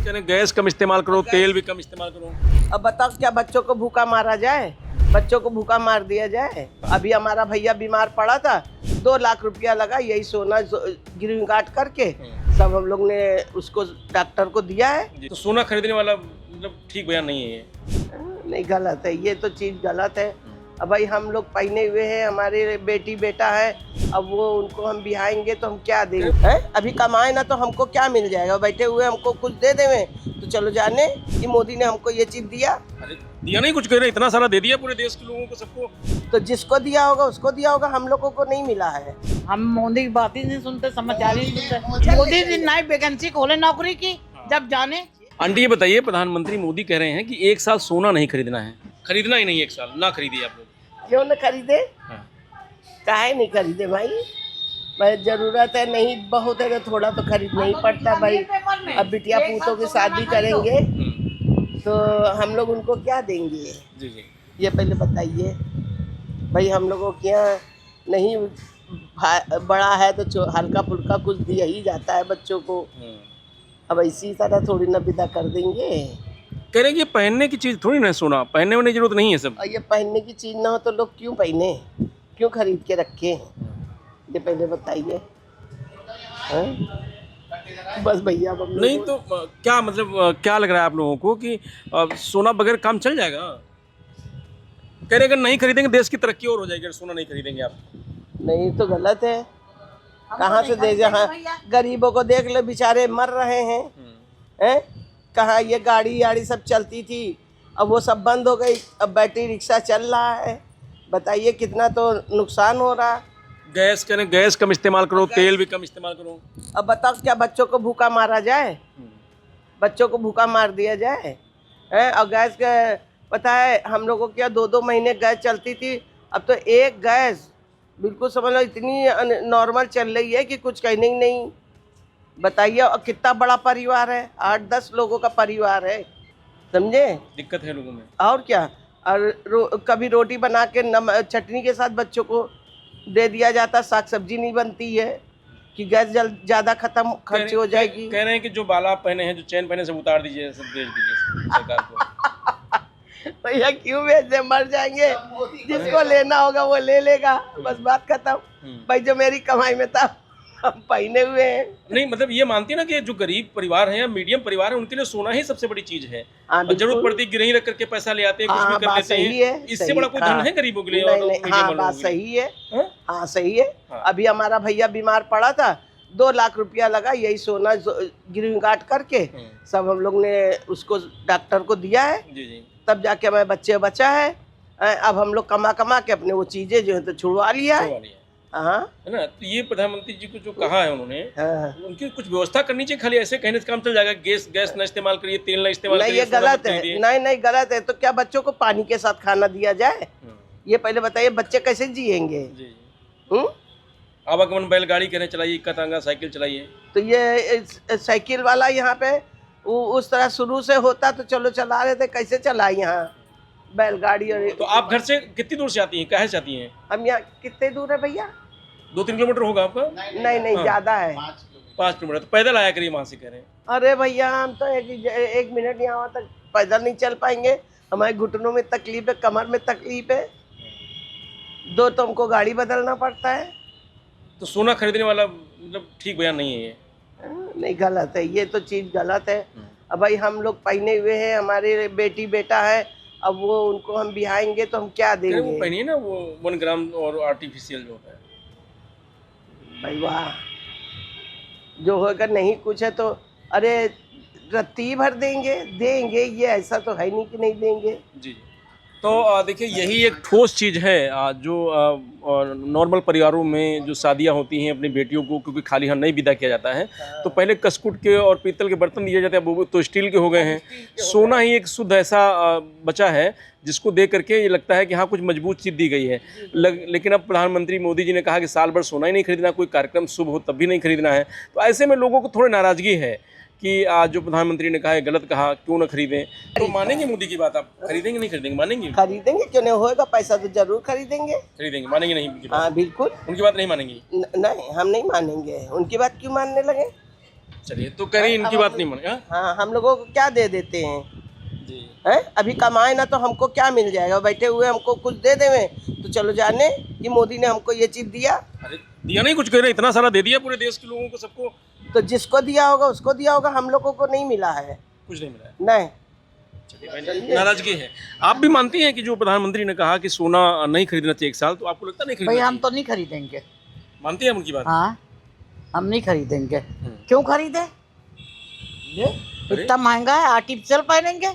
करें गैस कम इस्तेमाल करो, तेल भी कम इस्तेमाल करो। अब बताओ क्या बच्चों को भूखा मारा जाए? बच्चों को भूखा मार दिया जाए? अभी हमारा भैया बीमार पड़ा था, 2 लाख रुपया लगा यही सोना गिरवी काट करके सब हम लोग ने उसको डॉक्टर को दिया है। तो सोना खरीदने वाला मतलब ठीक बयान नहीं है ये। नहीं, गलत है, ये तो चीज गलत है। अब भाई हम लोग पहने हुए हैं, हमारे बेटी बेटा है, अब वो उनको हम बिहाएंगे तो हम क्या देंगे? है अभी कमाए ना तो हमको क्या मिल जाएगा? बैठे हुए हमको कुछ दे देवे तो चलो जाने कि मोदी ने हमको ये चीज दिया। अरे दिया नहीं, कुछ कह रहे, इतना सारा दे दिया पूरे देश के लोगों को, सबको। तो जिसको दिया होगा उसको दिया होगा, हम लोगों को नहीं मिला है। हम मोदी की बात ही नहीं सुनते, समाचार ही नहीं सुनते। मोदी जी नई वैकेंसी खोले नौकरी की, जब जाने। आंटी ये बताइए, प्रधानमंत्री मोदी कह रहे हैं कि 1 साल सोना नहीं खरीदना है, खरीदना ही नहीं 1 साल, ना खरीदिए आप लोग। क्यों न खरीदे? हाँ। काहे नहीं खरीदे भाई? भाई जरूरत है, नहीं बहुत है तो थोड़ा तो खरीदना ही पड़ता है भाई। अब बिटिया पूतों की शादी करेंगे तो हम लोग उनको क्या देंगे? जी जी। ये पहले बताइए भाई। हम लोगों के यहाँ नहीं बड़ा है तो हल्का फुल्का कुछ दिया ही जाता है बच्चों को। अब इसी तरह थोड़ी ना विदा कर देंगे। कह रहे हैं कि ये पहनने की चीज थोड़ी ना, सोना पहनने में जरूरत नहीं है सब। और ये पहनने की चीज ना हो तो लोग क्यों पहने, क्यों खरीद के रखे? ये पहले बताइए। बस भैया नहीं तो क्या मतलब क्या लग रहा है आप लोगों को कि सोना बगैर काम चल जाएगा? कह रहे अगर नहीं खरीदेंगे देश की तरक्की और हो जाएगी, अगर सोना नहीं खरीदेंगे आप। नहीं तो गलत है। कहाँ से दे जहाँ गरीबों को देख लो, बेचारे मर रहे हैं। हैं कहाँ ये गाड़ी याड़ी सब चलती थी, अब वो सब बंद हो गई, अब बैटरी रिक्शा चल रहा है। बताइए कितना तो नुकसान हो रहा। गैस करें, गैस कम इस्तेमाल करो, तेल भी कम इस्तेमाल करो। अब बताओ क्या बच्चों को भूखा मारा जाए? बच्चों को भूखा मार दिया जाए? हैं और गैस का पता है हम लोगों के यहाँ 2-2 महीने गैस चलती थी, अब तो एक गैस बिल्कुल समझ लो इतनी नॉर्मल चल रही है कि कुछ कहने ही नहीं। बताइए और कितना बड़ा परिवार है, 8-10 लोगों का परिवार है, समझे? दिक्कत है लोगों में। और क्या। और कभी रोटी बना के चटनी के साथ बच्चों को दे दिया जाता, साग सब्जी नहीं बनती है कि गैस ज़्यादा खर्च हो जाएगी। कह रहे हैं कि जो बाला पहने हैं, जो चैन पहने, सब उतार दीजिए, सब बेच दीजिए सरकार को। भैया क्यों बेचे, मर जाएंगे। जिसको लेना होगा वो ले लेगा, बस बात खत्म। भाई जो मेरी कमाई में था हम पहने हुए हैं। नहीं मतलब ये मानती है ना कि जो गरीब परिवार है या मीडियम परिवार है उनके लिए सोना ही सबसे बड़ी चीज है। और जरूरत पड़ती है गिरही रख करके पैसा ले आते हैं, कुछ भी कर लेते हैं। इससे बड़ा कोई धन है गरीबों के लिए? हाँ बात सही है। हाँ सही है। अभी हमारा भैया बीमार पड़ा था, 2 लाख रुपया लगा यही सोना गिरवी काट करके सब हम लोग ने उसको डॉक्टर को दिया है। तब जाके हमारे बच्चे बचा है। अब हम लोग कमा कमा के अपने वो चीजें जो है तो छुड़वा लिया है। हाँ है ना। तो ये प्रधानमंत्री जी को जो कहा है उन्होंने, उनकी कुछ व्यवस्था करनी चाहिए। खाली ऐसे कहने से काम चल जाएगा? गैस न इस्तेमाल करिए, तेल न इस्तेमाल करिए, ये गलत है। नहीं गलत है। तो क्या बच्चों को पानी के साथ खाना दिया जाए? ये पहले बताइए बच्चे कैसे जिएंगे? आवागमन बैलगाड़ी करें चलाइए, इक्का तांगा साइकिल चलाइए। तो ये साइकिल वाला यहाँ पे उस तरह शुरू से होता तो चलो चला रहे थे, कैसे चलाए यहाँ बैलगाड़ी? और तो आप घर से कितनी दूर से आती हैं, कहाँ से आती हैं? हम यहाँ कितने दूर है भैया? 2-3 किलोमीटर होगा आपका? नहीं ज्यादा है, 5 किलोमीटर। तो पैदल आया करिए वहाँ से, कह रहे हैं। अरे भैया हम तो एक मिनट यहाँ तक पैदल नहीं चल पाएंगे। हमारे घुटनों में तकलीफ है, कमर में तकलीफ है, 2 तो हमको गाड़ी बदलना पड़ता है। तो सोना खरीदने वाला मतलब ठीक बयान नहीं है ये। नहीं गलत है, ये तो चीज गलत है। अब भाई हम लोग पहने हुए हैं, हमारे बेटी बेटा है, अब वो उनको हम बिहाएंगे तो हम क्या देंगे? वो पहनिए ना, वो 1 ग्राम और आर्टिफिशियल जो होता है। भाई वाह, जो होगा नहीं कुछ है तो अरे रत्ती भर देंगे, ये ऐसा तो है नहीं कि नहीं देंगे। जी। तो देखिए यही एक ठोस चीज़ है जो नॉर्मल परिवारों में जो शादियां होती हैं अपनी बेटियों को, क्योंकि खाली हाथ नहीं विदा किया जाता है, तो पहले कसकुट के और पीतल के बर्तन दिए जाते हैं, वो तो स्टील के हो गए हैं। सोना ही एक शुद्ध ऐसा बचा है जिसको देख करके ये लगता है कि हाँ कुछ मजबूत चीज़ दी गई है। लेकिन अब प्रधानमंत्री मोदी जी ने कहा कि साल भर सोना ही नहीं खरीदना, कोई कार्यक्रम शुभ हो तब भी नहीं खरीदना है। तो ऐसे में लोगों को थोड़ी नाराज़गी है कि आज जो प्रधानमंत्री ने कहा है गलत कहा, क्यों न खरीदें। तो मानेंगे मोदी की बात? आप खरीदेंगे नहीं खरीदेंगे? मानेंगे? खरीदेंगे, क्यों नहीं होएगा, पैसा तो जरूर खरीदेंगे। खरीदेंगे, मानेंगे नहीं उनकी बात? हाँ बिल्कुल। उनकी बात नहीं मानेंगे? नहीं हम नहीं मानेंगे, उनकी बात क्यों मानने लगे? चलिए, तो कह रही इनकी बात नहीं माने। हाँ? हाँ, हम लोगों को क्या दे देते हैं? जी। हैं? अभी कमाए ना तो हमको क्या मिल जाएगा? बैठे हुए हमको कुछ दे देवे तो चलो जाने कि मोदी ने हमको ये चीज दिया। अरे दिया नहीं, कुछ कह रहे, इतना सारा दे दिया पूरे देश के लोगों को, सबको तो जिसको दिया होगा उसको दिया होगा, हम लोगों को नहीं मिला है। कुछ नहीं मिला है। नहीं, नाराजगी है। आप भी मानती हैं कि जो प्रधानमंत्री ने कहा कि सोना नहीं खरीदना चाहिए 1 साल, तो आपको लगता नहीं भाई खरीदना हम तो नहीं खरीदेंगे। चाहिए? मानती हैं आप उनकी बात? हाँ, हम नहीं खरीदेंगे। क्यों खरीदे? अरे? इतना महंगा है, आर्टिफिशियल पहनेंगे।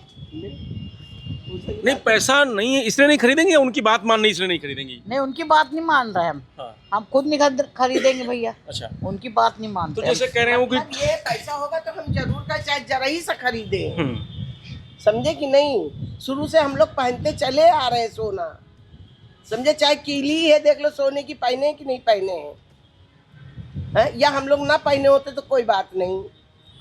नहीं, पैसा नहीं है इसलिए नहीं खरीदेंगे, या उनकी बात माननी इसलिए नहीं खरीदेंगी? नहीं, उनकी बात नहीं मान रहे हम। हाँ। हम खुद नहीं खरीदेंगे भैया, अच्छा, उनकी बात नहीं मानते तो जैसे कह रहे हैं वो कि मतलब ये पैसा होगा तो हम जरूर का चाहे जरा ही से खरीदे, समझे कि नहीं? शुरू से हम लोग पहनते चले आ रहे हैं सोना, समझे? चाहे कीली है, देख लो सोने की पहने कि नहीं पहने हैं, या हम लोग ना पहने होते तो कोई बात नहीं।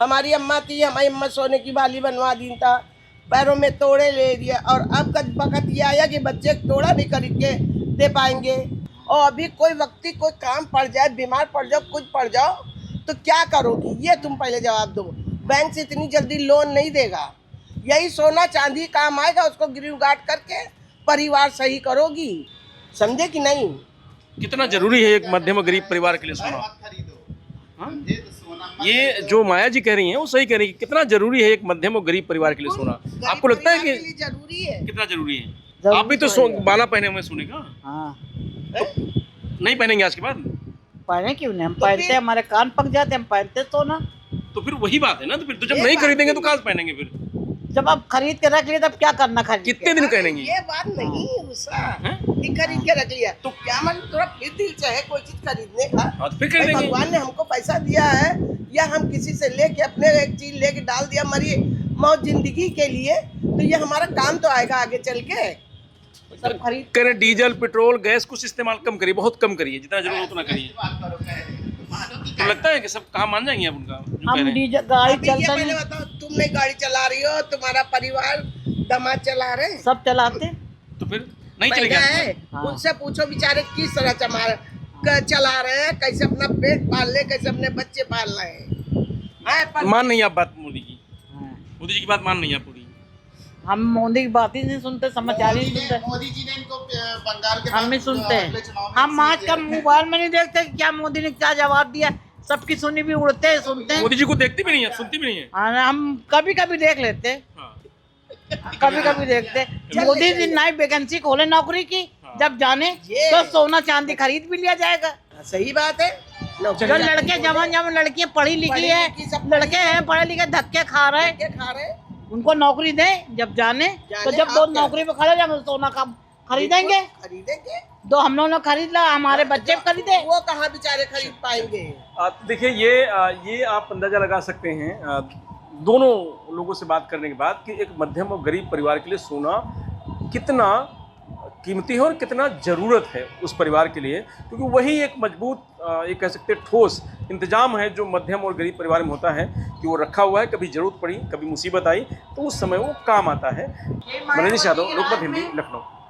हमारी अम्मा थी, हमारी अम्मा सोने की बाली बनवा दी था, पैरों में तोड़े ले दिया, और अब वक्त ये आया कि बच्चे तोड़ा भी खरीद के दे पाएंगे। और अभी कोई व्यक्ति कोई काम पड़ जाए, बीमार पड़ जाओ, कुछ पड़ जाओ तो क्या करोगी? ये तुम पहले जवाब दो। बैंक से इतनी जल्दी लोन नहीं देगा, यही सोना चांदी काम आएगा, उसको गिरवी गाड़ करके परिवार सही करोगी, समझे कि नहीं? कितना जरूरी है एक मध्यम और गरीब परिवार के लिए सोना? हाँ? ये जो माया जी कह रही हैं वो सही कह रही है, कितना जरूरी है एक मध्यम और गरीब परिवार के लिए सोना? आपको लगता है कि जरूरी है? कितना जरूरी है? जरूरी आप भी तो तो है। बाला पहने हुए सोने का, हाँ, नहीं पहनेंगे आज के बाद? पहने क्यों नहीं? हम पहनते, हमारे कान पक जाते, हम पहनते तो ना। तो फिर वही बात है ना, तो फिर तो जब ये नहीं बात खरीदेंगे तो नहीं। कहाँ से पहनेंगे फिर? जब आप खरीद के रख लिए तब क्या करना? खरीद के? कितने दिन पहनेंगे? ये बात नहीं गुस्सा हैं? कि खरीद के रख लिया तो क्या मतलब थोड़ा फिर दिल चाहे कोई चीज खरीदने का। हाँ, तो फिर भाई खरीदेंगे। भगवान ने हमको पैसा दिया है, या हम किसी से लेके अपने एक चीज लेके डाल दिया हमारी मौत जिंदगी के लिए, तो ये हमारा काम तो आएगा आगे चल के। सब खरीद कह रहे डीजल पेट्रोल गैस कुछ इस्तेमाल कम करिए, बहुत कम करिए, जितना जरूरत उतना करिए। तो लगता है कि सब कहा मान जाएंगे आप उनका जो कह हम रहे हैं? डीजल गाड़ी अभी ये चलता पहले नहीं, बताओ, तुम नहीं गाड़ी चला रही हो, तुम्हारा परिवार दामाद चला रहे हैं, सब चलाते। तो फिर नहीं महिला चलेगा? है, हाँ। उनसे पूछो बेचारे किस तरह चला रहे हैं, कैसे अपना पेट पाल ले, कैसे अपने बच्चे पाल रहे हैं। पर मान नहीं आप बात मोदी की? हाँ। मोदी जी की बात मान नहीं आप पूरी? हम मोदी की बात ही नहीं सुनते, समाचार ही नहीं सुनते। मोदी जी ने इनको बंगाल के हम नहीं सुनते अगले हैं। चुनाव में हम आज का मोबाइल में नहीं देखते कि क्या मोदी ने क्या जवाब दिया। सबकी सुनी भी उड़ते हैं, सुनते हैं। मोदी जी को देखती भी नहीं है, सुनती भी नहीं है। हाँ, हम कभी कभी देख लेते हैं, हाँ। कभी कभी देखते हैं। मोदी जी नई वैकेंसी खोले नौकरी की, जब जाने ये- तो सोना चांदी खरीद भी लिया जाएगा। सही बात है। जो लड़के जवान लड़कियां पढ़ी लिखी है, लड़के हैं पढ़े लिखे, धक्के खा रहे हैं, क्या खा रहे हैं? उनको नौकरी दें जब जाने। तो जब आप दो क्या- नौकरी पे खड़े जाएंगे तो सोना का खरीदेंगे। खरीदेंगे, दो हम लोगों ने खरीद ला, हमारे बच्चे भी खरीदे। वो कहाँ बेचारे खरीद पाएंगे? देखिए ये आप अंदाजा लगा सकते हैं दोनों लोगों से बात करने के बाद कि एक मध्यम और गरीब परिवार के लिए सोना कितना कीमती है और कितना ज़रूरत है उस परिवार के लिए, क्योंकि वही एक मजबूत ये कह सकते हैं ठोस इंतजाम है जो मध्यम और गरीब परिवार में होता है कि वो रखा हुआ है, कभी ज़रूरत पड़ी, कभी मुसीबत आई तो उस समय वो काम आता है। मनोज यादव, लोकमत हिंदी, लखनऊ।